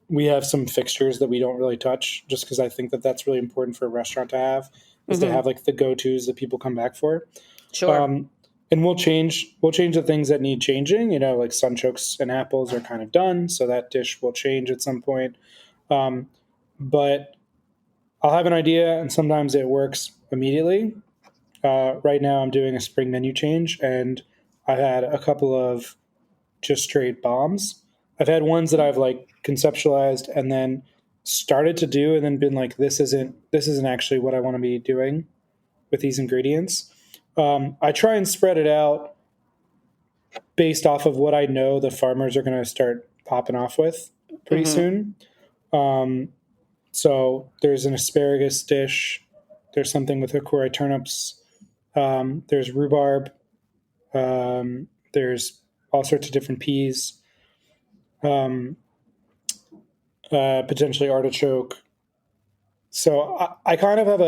Speaker 7: We have some fixtures that we don't really touch just because I think that that's really important for a restaurant to have, is to have like the go-tos that people come back for.
Speaker 4: Sure.
Speaker 7: And we'll change the things that need changing, like sunchokes and apples are kind of done. So that dish will change at some point. But I'll have an idea and sometimes it works immediately. Right now I'm doing a spring menu change and I've had a couple of just straight bombs. I've had ones that I've like conceptualized and then started to do and then been like, this isn't actually what I want to be doing with these ingredients. I try and spread it out based off of what I know the farmers are going to start popping off with pretty soon. So there's an asparagus dish. There's something with hikuri turnips. There's rhubarb. There's all sorts of different peas, potentially artichoke. So I kind of have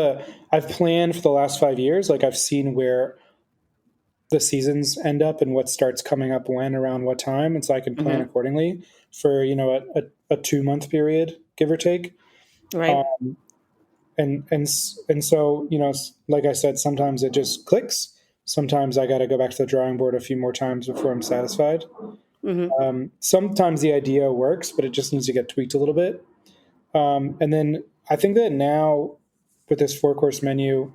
Speaker 7: I've planned for the last 5 years. Like I've seen where the seasons end up and what starts coming up when around what time, and so I can plan accordingly for a 2-month period, give or take.
Speaker 4: Right.
Speaker 7: And so like I said, sometimes it just clicks. Sometimes I got to go back to the drawing board a few more times before I'm satisfied. Sometimes the idea works, but it just needs to get tweaked a little bit. And then I think that now with this 4-course menu,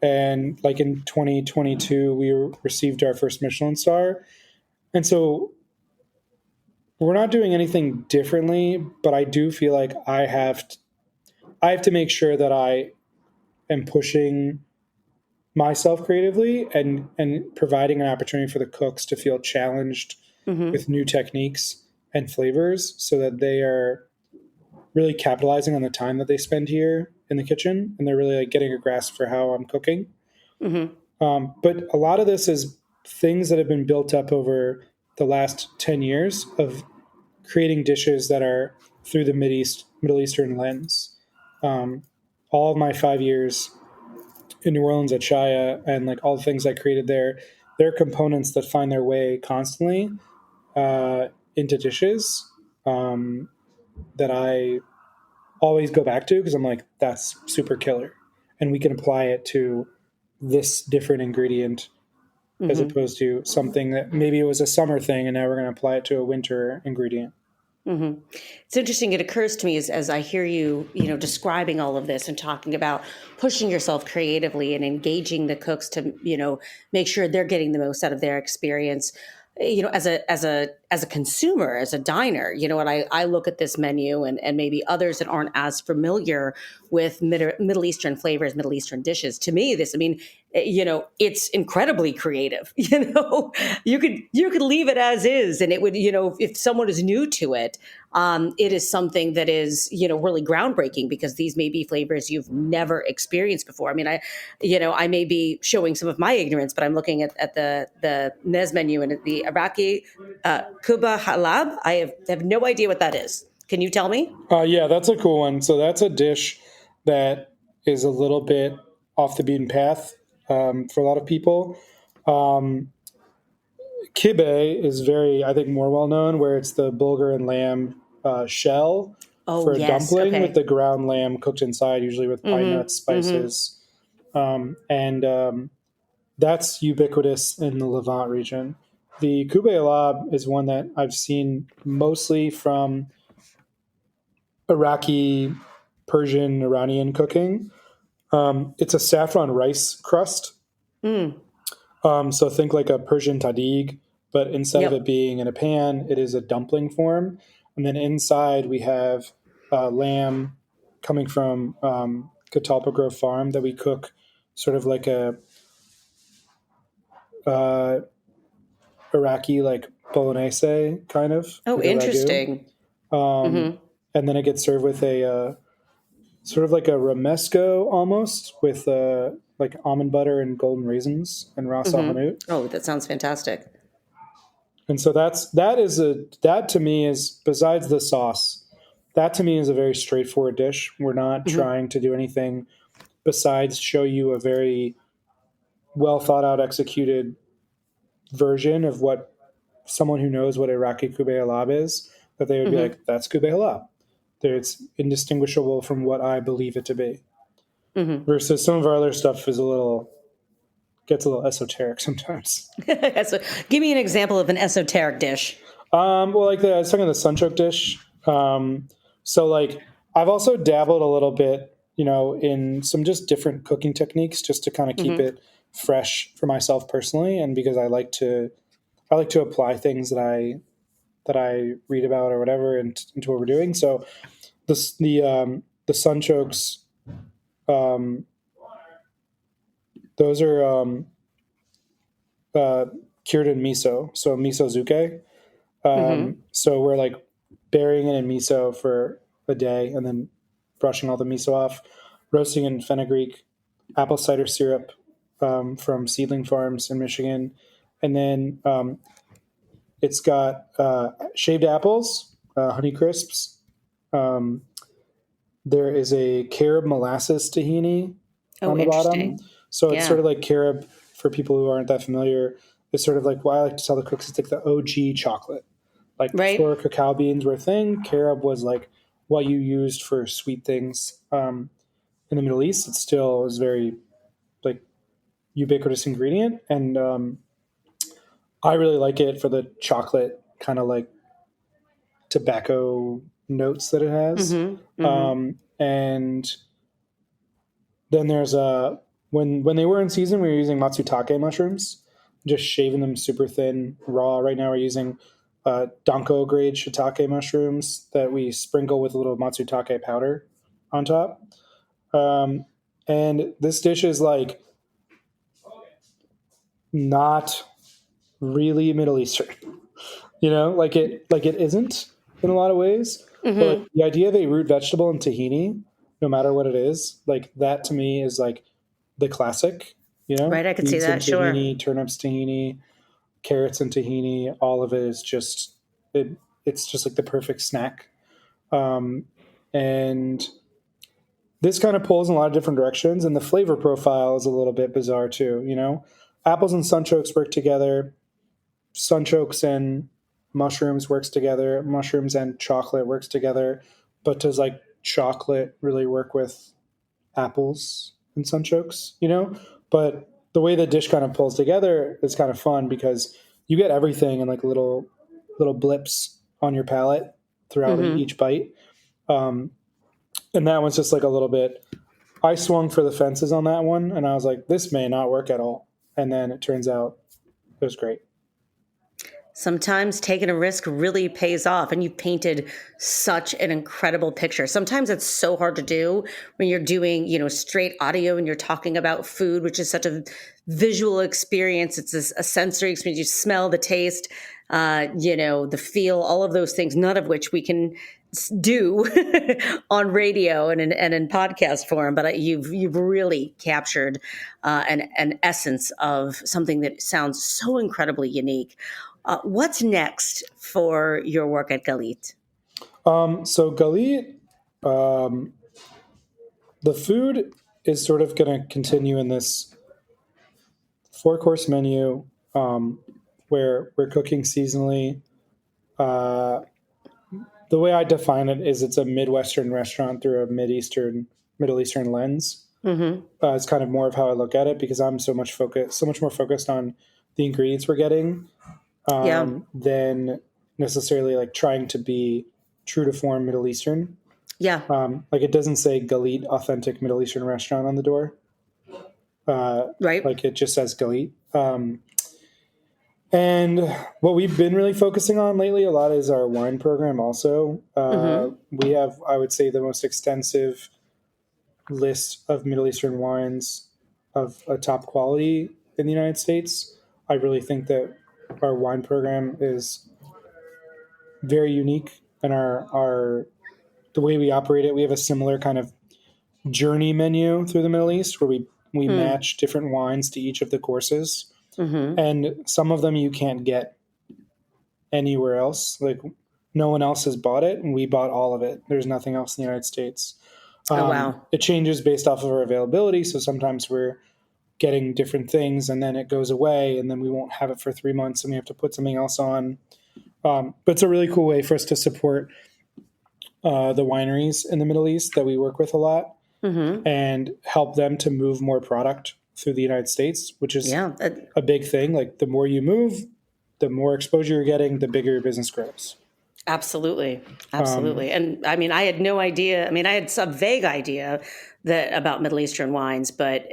Speaker 7: and like in 2022, we received our first Michelin star. And so we're not doing anything differently, but I do feel like I have to make sure that I am pushing myself creatively and providing an opportunity for the cooks to feel challenged with new techniques and flavors so that they are really capitalizing on the time that they spend here in the kitchen, and they're really like getting a grasp for how I'm cooking. But a lot of this is things that have been built up over the last 10 years of creating dishes that are through the Middle Eastern lens. All of my 5 years in New Orleans at Shaya and like all the things I created there, they're components that find their way constantly into dishes that I always go back to because I'm like, that's super killer. And we can apply it to this different ingredient as opposed to something that maybe it was a summer thing and now we're going to apply it to a winter ingredient.
Speaker 4: It's interesting. It occurs to me as I hear you, describing all of this and talking about pushing yourself creatively and engaging the cooks to, make sure they're getting the most out of their experience. As a consumer, as a diner, and I look at this menu and maybe others that aren't as familiar with Middle Eastern flavors, Middle Eastern dishes. To me, it's incredibly creative. You could leave it as is, and it would, if someone is new to it, it is something that is, really groundbreaking because these may be flavors you've never experienced before. I mean, I may be showing some of my ignorance, but I'm looking at the Nez menu and the Iraqi Kuba Halab. I have no idea what that is. Can you tell me?
Speaker 7: Yeah, that's a cool one. So that's a dish that is a little bit off the beaten path for a lot of people. Kibbeh is I think, more well-known, where it's the bulgur and lamb shell for a dumpling with the ground lamb cooked inside, usually with pine nuts, spices. And that's ubiquitous in the Levant region. The Kubbeh Alab is one that I've seen mostly from Iraqi, Persian, Iranian cooking. It's a saffron rice crust. So think like a Persian tahdig, but instead of it being in a pan, it is a dumpling form. And then inside we have lamb coming from Catalpa Grove Farm that we cook sort of like a Iraqi like bolognese kind of.
Speaker 4: Oh, interesting.
Speaker 7: And then it gets served with a sort of like a romesco almost with like almond butter and golden raisins and ras al hanout.
Speaker 4: Oh, that sounds fantastic.
Speaker 7: And so that to me is, besides the sauce, that to me is a very straightforward dish. We're not trying to do anything besides show you a very well thought out, executed version of what someone who knows what Iraqi Kubbeh Alab is, that they would be like, that's Kubbeh Alab. It's indistinguishable from what I believe it to be. Versus some of our other stuff gets a little esoteric sometimes.
Speaker 4: So, give me an example of an esoteric dish.
Speaker 7: Well, like I was talking the sunchoke dish. So like I've also dabbled a little bit, in some just different cooking techniques just to kind of keep it fresh for myself personally, and because I like to apply things that I read about or whatever into what we're doing. So the sunchokes, those are cured in miso, so miso zuke. So we're like burying it in miso for a day and then brushing all the miso off, roasting in fenugreek, apple cider syrup from Seedling Farms in Michigan, and then it's got shaved apples, Honey Crisps. There is a carob molasses tahini on the bottom. So it's
Speaker 4: Yeah.
Speaker 7: sort of like carob, for people who aren't that familiar. It's sort of like what I like to tell the cooks. It's like the OG chocolate. Like
Speaker 4: Right.
Speaker 7: before cacao beans were a thing, carob was like what you used for sweet things. In the Middle East, it still is very like ubiquitous ingredient, and I really like it for the chocolate kind of like tobacco notes that it has. And then there's when they were in season, we were using matsutake mushrooms, just shaving them super thin, raw. Right now we're using danko grade shiitake mushrooms that we sprinkle with a little matsutake powder on top. And this dish is like not really Middle Eastern, like it isn't in a lot of ways. But like, the idea of a root vegetable in tahini, no matter what it is, like that to me is like the classic.
Speaker 4: Right, I could see
Speaker 7: Beets
Speaker 4: that,
Speaker 7: and
Speaker 4: sure.
Speaker 7: tahini, turnips tahini, carrots and tahini. All of it is just it's just like the perfect snack. And this kind of pulls in a lot of different directions, and the flavor profile is a little bit bizarre too. Apples and sunchokes work together. Sunchokes and mushrooms works together. Mushrooms and chocolate works together. But does like chocolate really work with apples and sunchokes? But the way the dish kind of pulls together is kind of fun because you get everything in like little blips on your palate throughout each bite. And that one's just like a little bit. I swung for the fences on that one, and I was like, this may not work at all. And then it turns out it was great.
Speaker 4: Sometimes taking a risk really pays off, and you painted such an incredible picture. Sometimes it's so hard to do when you're doing, straight audio and you're talking about food, which is such a visual experience. It's a sensory experience. You smell, the taste, the feel, all of those things, none of which we can do on radio and in podcast form. But you've really captured an essence of something that sounds so incredibly unique. What's next for your work at Galit?
Speaker 7: So Galit, the food is sort of going to continue in this 4-course menu where we're cooking seasonally. The way I define it is it's a Midwestern restaurant through a Middle Eastern lens. It's kind of more of how I look at it because I'm so much more focused on the ingredients we're getting. Than necessarily like trying to be true to form Middle Eastern.
Speaker 4: Yeah.
Speaker 7: Like it doesn't say Galit authentic Middle Eastern restaurant on the door.
Speaker 4: Right.
Speaker 7: Like it just says Galit. And what we've been really focusing on lately a lot is our wine program also. We have, I would say, the most extensive list of Middle Eastern wines of a top quality in the United States. I really think that our wine program is very unique, and our the way we operate it, we have a similar kind of journey menu through the Middle East where we match different wines to each of the courses, and some of them you can't get anywhere else. Like no one else has bought it, and we bought all of it. There's nothing else in the United States.
Speaker 4: Oh wow!
Speaker 7: It changes based off of our availability, so sometimes we're getting different things and then it goes away and then we won't have it for 3 months and we have to put something else on. But it's a really cool way for us to support the wineries in the Middle East that we work with a lot and help them to move more product through the United States, which is a big thing. Like the more you move, the more exposure you're getting, the bigger your business grows.
Speaker 4: Absolutely. And I mean, I had no idea. I mean, I had some vague idea about Middle Eastern wines, but,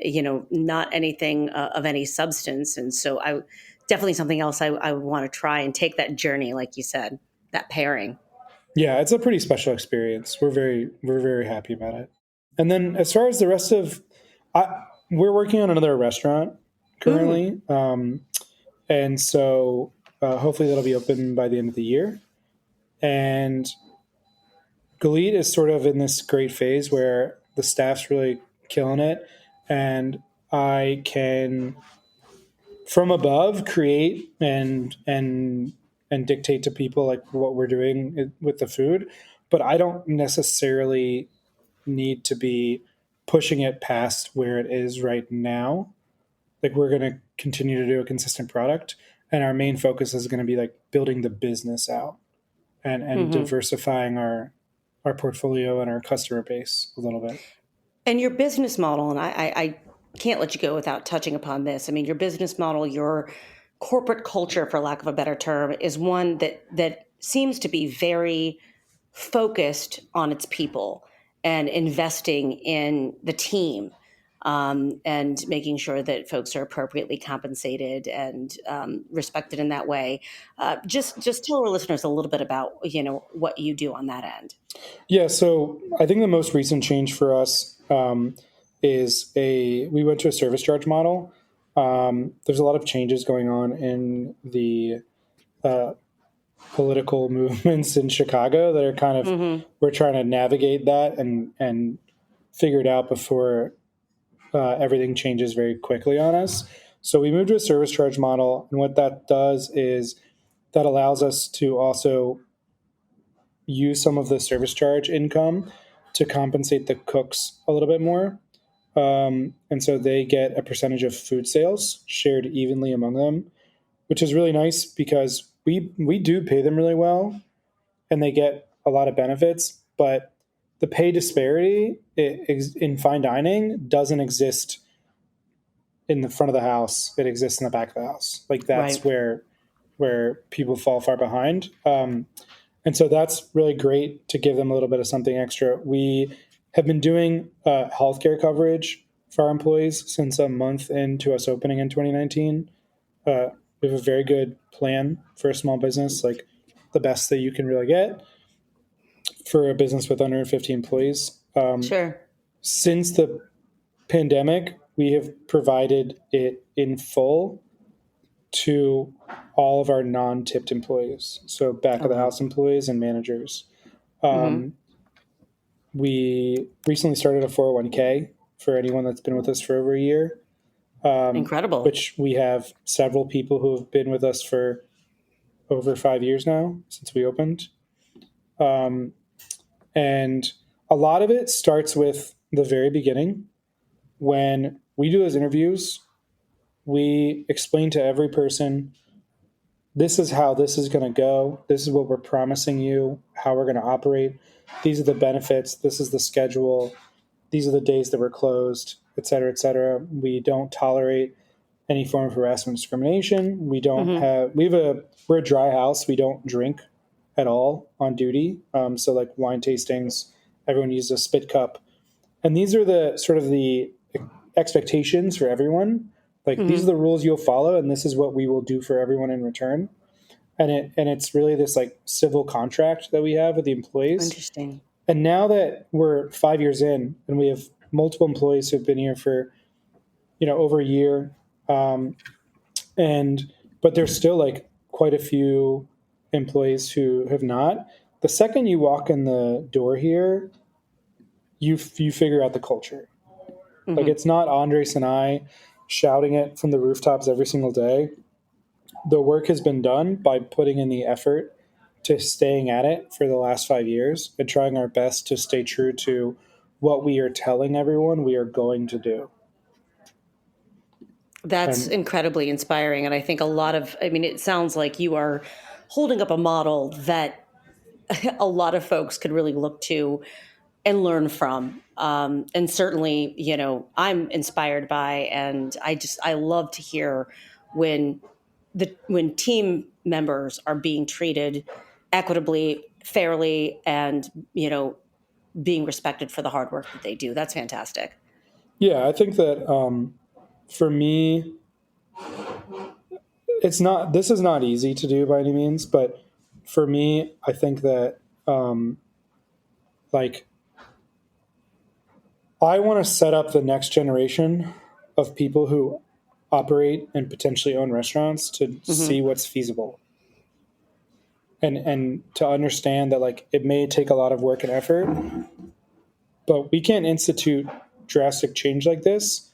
Speaker 4: not anything of any substance. And so definitely something else I would want to try and take that journey, like you said, that pairing.
Speaker 7: Yeah, it's a pretty special experience. We're very happy about it. And then as far as the rest of, we're working on another restaurant currently. And so hopefully that'll be open by the end of the year. And Galit is sort of in this great phase where the staff's really killing it. And I can, from above, create and dictate to people like what we're doing with the food. But I don't necessarily need to be pushing it past where it is right now. Like, we're going to continue to do a consistent product, and our main focus is going to be like building the business out and diversifying our portfolio and our customer base a little bit.
Speaker 4: And your business model, and I can't let you go without touching upon this. I mean, your business model, your corporate culture, for lack of a better term, is one that seems to be very focused on its people and investing in the team, and making sure that folks are appropriately compensated and respected in that way. Just tell our listeners a little bit about what you do on that end.
Speaker 7: Yeah, so I think the most recent change for us is we went to a service charge model. There's a lot of changes going on in the political movements in Chicago that are kind of we're trying to navigate that and figure it out before everything changes very quickly on us. So we moved to a service charge model, and what that does is that allows us to also use some of the service charge income to compensate the cooks a little bit more. And so they get a percentage of food sales shared evenly among them, which is really nice because we do pay them really well and they get a lot of benefits, but the pay disparity in fine dining doesn't exist in the front of the house. It exists in the back of the house. Like, that's
Speaker 4: Right.
Speaker 7: where people fall far behind. And so that's really great to give them a little bit of something extra. We have been doing healthcare coverage for our employees since a month into us opening in 2019. We have a very good plan for a small business, like the best that you can really get for a business with under 50 employees.
Speaker 4: Sure.
Speaker 7: Since the pandemic, we have provided it in full to all of our non-tipped employees, so back of the house employees and managers. We recently started a 401k for anyone that's been with us for over a year.
Speaker 4: Incredible.
Speaker 7: Which we have several people who have been with us for over 5 years now since we opened. And a lot of it starts with the very beginning. When we do those interviews, we explain to every person, this is how this is going to go. This is what we're promising you, how we're going to operate. These are the benefits. This is the schedule. These are the days that we're closed, et cetera, et cetera. We don't tolerate any form of harassment, discrimination. We don't we're a dry house. We don't drink at all on duty. So like wine tastings, everyone uses a spit cup. And these are the sort of the expectations for everyone. Like, these are the rules you'll follow, and this is what we will do for everyone in return. And it's really this like civil contract that we have with the employees.
Speaker 4: Interesting.
Speaker 7: And now that we're 5 years in and we have multiple employees who've been here for, over a year, but there's still like quite a few employees who have not. The second you walk in the door here, you figure out the culture. Like, it's not Andres and I shouting it from the rooftops every single day. The work has been done by putting in the effort to staying at it for the last 5 years and trying our best to stay true to what we are telling everyone we are going to do.
Speaker 4: That's incredibly inspiring. And I think it sounds like you are holding up a model that a lot of folks could really look to and learn from. And certainly, I'm inspired by, and I love to hear when team members are being treated equitably, fairly, and, being respected for the hard work that they do. That's fantastic.
Speaker 7: Yeah, I think that for me, this is not easy to do by any means, but for me, I think that I want to set up the next generation of people who operate and potentially own restaurants to see what's feasible. And to understand that like it may take a lot of work and effort, but we can't institute drastic change like this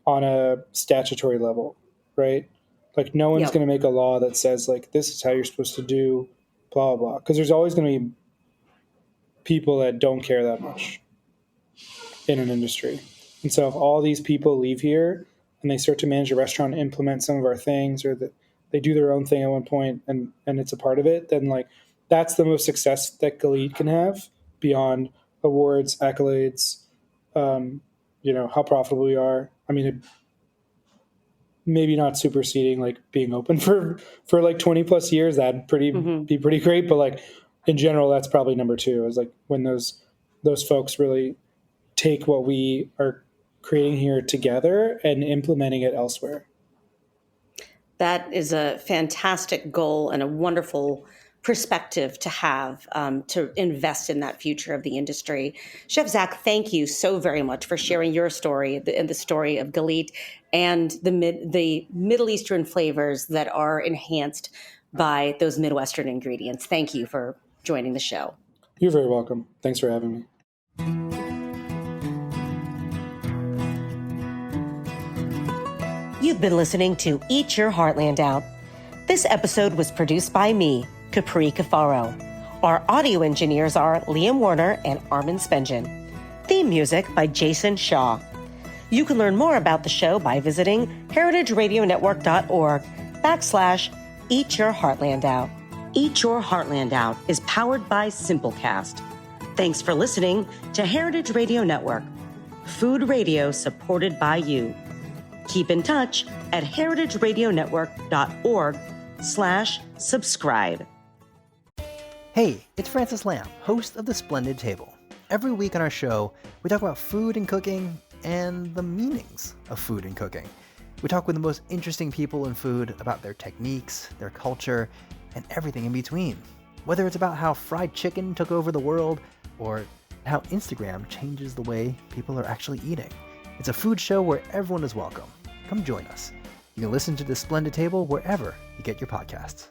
Speaker 7: on a statutory level, right? Like, no one's going to make a law that says like this is how you're supposed to do blah blah blah, because there's always going to be people that don't care that much. in an industry. And so if all these people leave here and they start to manage a restaurant, implement some of our things, or that they do their own thing at one point and it's a part of it, then like that's the most success that Galit can have beyond awards, accolades, how profitable we are. I mean, maybe not superseding like being open for like 20 plus years. That'd be pretty great. But like in general, that's probably number two, is like when those folks really take what we are creating here together and implementing it elsewhere.
Speaker 4: That is a fantastic goal and a wonderful perspective to have, to invest in that future of the industry. Chef Zach, thank you so very much for sharing your story and the story of Galit and the Middle Eastern flavors that are enhanced by those Midwestern ingredients. Thank you for joining the show.
Speaker 7: You're very welcome. Thanks for having me.
Speaker 8: You've been listening to Eat Your Heartland Out. This episode was produced by me, Capri Cafaro. Our audio engineers are Liam Warner and Armin Spengen. Theme music by Jason Shaw. You can learn more about the show by visiting heritageradionetwork.org/Eat Your Heartland Out. Eat Your Heartland Out is powered by Simplecast. Thanks for listening to Heritage Radio Network, food radio supported by you. Keep in touch at heritageradionetwork.org/subscribe.
Speaker 9: Hey, it's Francis Lamb, host of The Splendid Table. Every week on our show, we talk about food and cooking and the meanings of food and cooking. We talk with the most interesting people in food about their techniques, their culture, and everything in between. Whether it's about how fried chicken took over the world or how Instagram changes the way people are actually eating. It's a food show where everyone is welcome. Come join us. You can listen to The Splendid Table wherever you get your podcasts.